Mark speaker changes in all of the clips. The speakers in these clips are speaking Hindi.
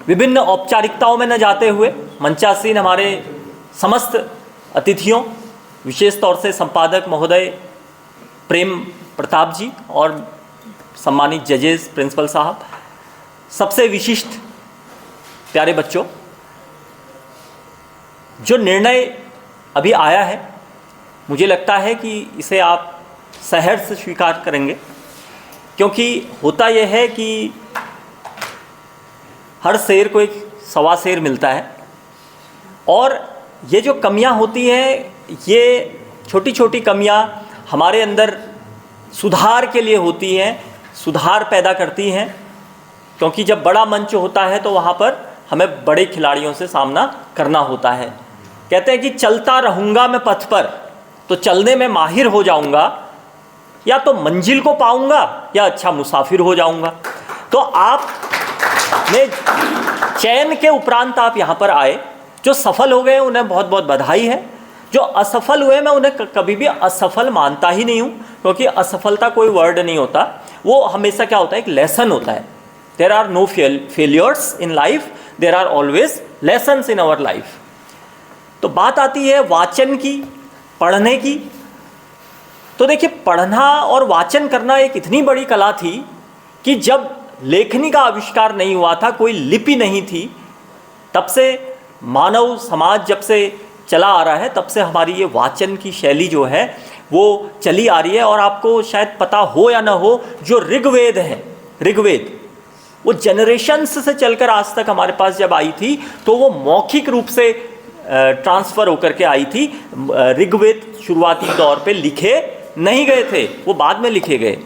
Speaker 1: विभिन्न औपचारिकताओं में न जाते हुए मंचासीन हमारे समस्त अतिथियों, विशेष तौर से संपादक महोदय प्रेम प्रताप जी और सम्मानित जजेस, प्रिंसिपल साहब, सबसे विशिष्ट प्यारे बच्चों, जो निर्णय अभी आया है मुझे लगता है कि इसे आप सहर्ष स्वीकार करेंगे, क्योंकि होता यह है कि हर शेर को एक सवा शेर मिलता है और ये जो कमियां होती हैं, ये छोटी छोटी कमियां हमारे अंदर सुधार के लिए होती हैं, सुधार पैदा करती हैं, क्योंकि जब बड़ा मंच होता है तो वहाँ पर हमें बड़े खिलाड़ियों से सामना करना होता है। कहते हैं कि चलता रहूँगा मैं पथ पर तो चलने में माहिर हो जाऊँगा, या तो मंजिल को पाऊँगा या अच्छा मुसाफिर हो जाऊँगा। तो आप ने चयन के उपरांत आप यहाँ पर आए, जो सफल हो गए उन्हें बहुत बहुत बधाई है, जो असफल हुए मैं उन्हें कभी भी असफल मानता ही नहीं हूँ, क्योंकि असफलता कोई वर्ड नहीं होता, वो हमेशा क्या होता है, एक लेसन होता है। There are no failures in life, there are always lessons in our life. तो बात आती है वाचन की, पढ़ने की। तो देखिए, पढ़ना और वाचन करना एक इतनी बड़ी कला थी कि जब लेखनी का आविष्कार नहीं हुआ था, कोई लिपि नहीं थी, तब से मानव समाज जब से चला आ रहा है, तब से हमारी ये वाचन की शैली जो है वो चली आ रही है। और आपको शायद पता हो या ना हो, जो ऋग्वेद है, ऋग्वेद वो जनरेशन्स से चलकर आज तक हमारे पास जब आई थी तो वो मौखिक रूप से ट्रांसफ़र होकर के आई थी। ऋग्वेद शुरुआती दौर पे लिखे नहीं गए थे, वो बाद में लिखे गए।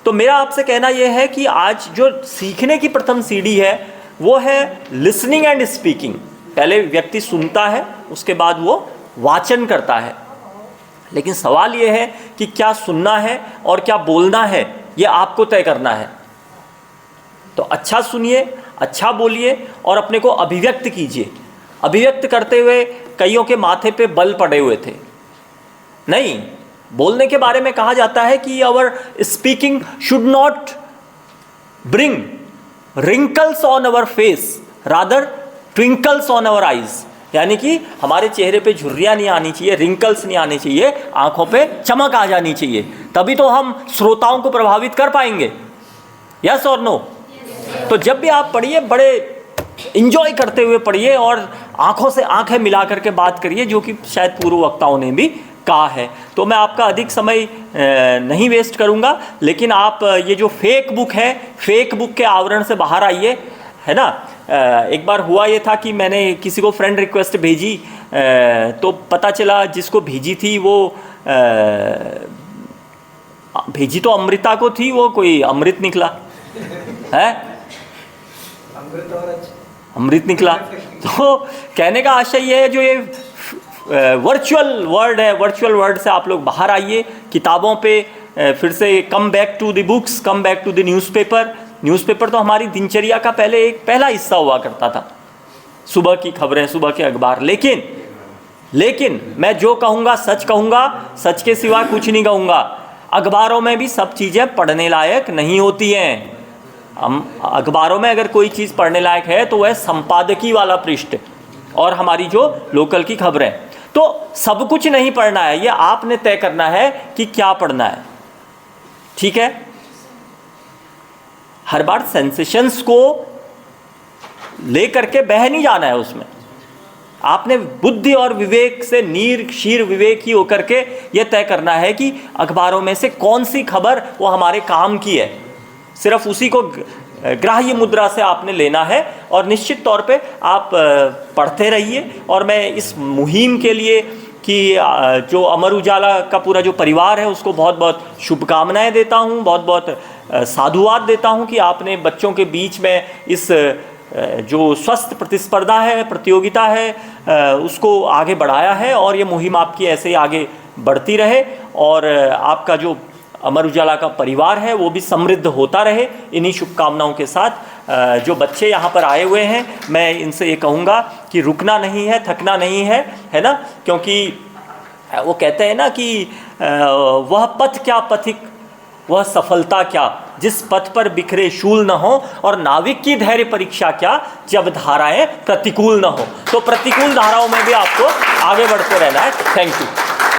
Speaker 1: तो मेरा आपसे कहना यह है कि आज जो सीखने की प्रथम सीढ़ी है वो है लिसनिंग एंड स्पीकिंग। पहले व्यक्ति सुनता है, उसके बाद वो वाचन करता है। लेकिन सवाल ये है कि क्या सुनना है और क्या बोलना है, ये आपको तय करना है। तो अच्छा सुनिए, अच्छा बोलिए और अपने को अभिव्यक्त कीजिए। अभिव्यक्त करते हुए कईयों के माथे पे बल पड़े हुए थे। नहीं, बोलने के बारे में कहा जाता है कि our speaking should not bring wrinkles on our face, rather twinkles on our eyes. यानी कि हमारे चेहरे पे झुर्रियाँ नहीं आनी चाहिए, रिंकल्स नहीं आनी चाहिए, आंखों पे चमक आ जानी चाहिए, तभी तो हम श्रोताओं को प्रभावित कर पाएंगे। यस और नो? तो जब भी आप पढ़िए, बड़े इंजॉय करते हुए पढ़िए और आंखों से आंखें मिला करके बात करिए, जो कि शायद पूर्व वक्ताओं ने भी कहा है। तो मैं आपका अधिक समय नहीं वेस्ट करूंगा, लेकिन आप ये जो फेक बुक है, फेक बुक के आवरण से बाहर आइए, है ना। एक बार हुआ ये था कि मैंने किसी को फ्रेंड रिक्वेस्ट भेजी, तो पता चला जिसको भेजी थी वो भेजी तो अमृता को थी, वो कोई अमृत निकला है, अमृत निकला। तो कहने का आशय ये है, जो ये वर्चुअल वर्ड है, वर्चुअल वर्ड से आप लोग बाहर आइए, किताबों पे फिर से come back to the books, come back to the newspaper. Newspaper तो हमारी दिनचर्या का पहला हिस्सा हुआ करता था, सुबह की खबरें, सुबह के अखबार। लेकिन मैं जो कहूँगा सच कहूँगा, सच के सिवा कुछ नहीं कहूँगा। अखबारों में भी सब चीज़ें पढ़ने लायक नहीं होती हैं। अखबारों में अगर कोई चीज़ पढ़ने लायक है तो वह संपादकीय वाला पृष्ठ और हमारी जो लोकल की खबरें। तो सब कुछ नहीं पढ़ना है, ये आपने तय करना है कि क्या पढ़ना है। ठीक है, हर बार सेंसेशंस को लेकर के बह नहीं जाना है, उसमें आपने बुद्धि और विवेक से नीर शीर विवेक ही होकर के ये तय करना है कि अखबारों में से कौन सी खबर वो हमारे काम की है। सिर्फ उसी को ग्राह्य मुद्रा से आपने लेना है और निश्चित तौर पे आप पढ़ते रहिए। और मैं इस मुहिम के लिए कि जो अमर उजाला का पूरा जो परिवार है उसको बहुत बहुत शुभकामनाएं देता हूं, बहुत बहुत साधुवाद देता हूं कि आपने बच्चों के बीच में इस जो स्वस्थ प्रतिस्पर्धा है, प्रतियोगिता है, उसको आगे बढ़ाया है। और ये मुहिम आपकी ऐसे ही आगे बढ़ती रहे और आपका जो अमर उजाला का परिवार है वो भी समृद्ध होता रहे। इन्हीं शुभकामनाओं के साथ जो बच्चे यहाँ पर आए हुए हैं, मैं इनसे ये कहूँगा कि रुकना नहीं है, थकना नहीं है ना। क्योंकि वो कहते हैं ना कि वह पथ क्या पथिक, वह सफलता क्या जिस पथ पर बिखरे शूल न हो, और नाविक की धैर्य परीक्षा क्या जब धाराएं प्रतिकूल न हो। तो प्रतिकूल धाराओं में भी आपको आगे बढ़ते रहना है। Thank you.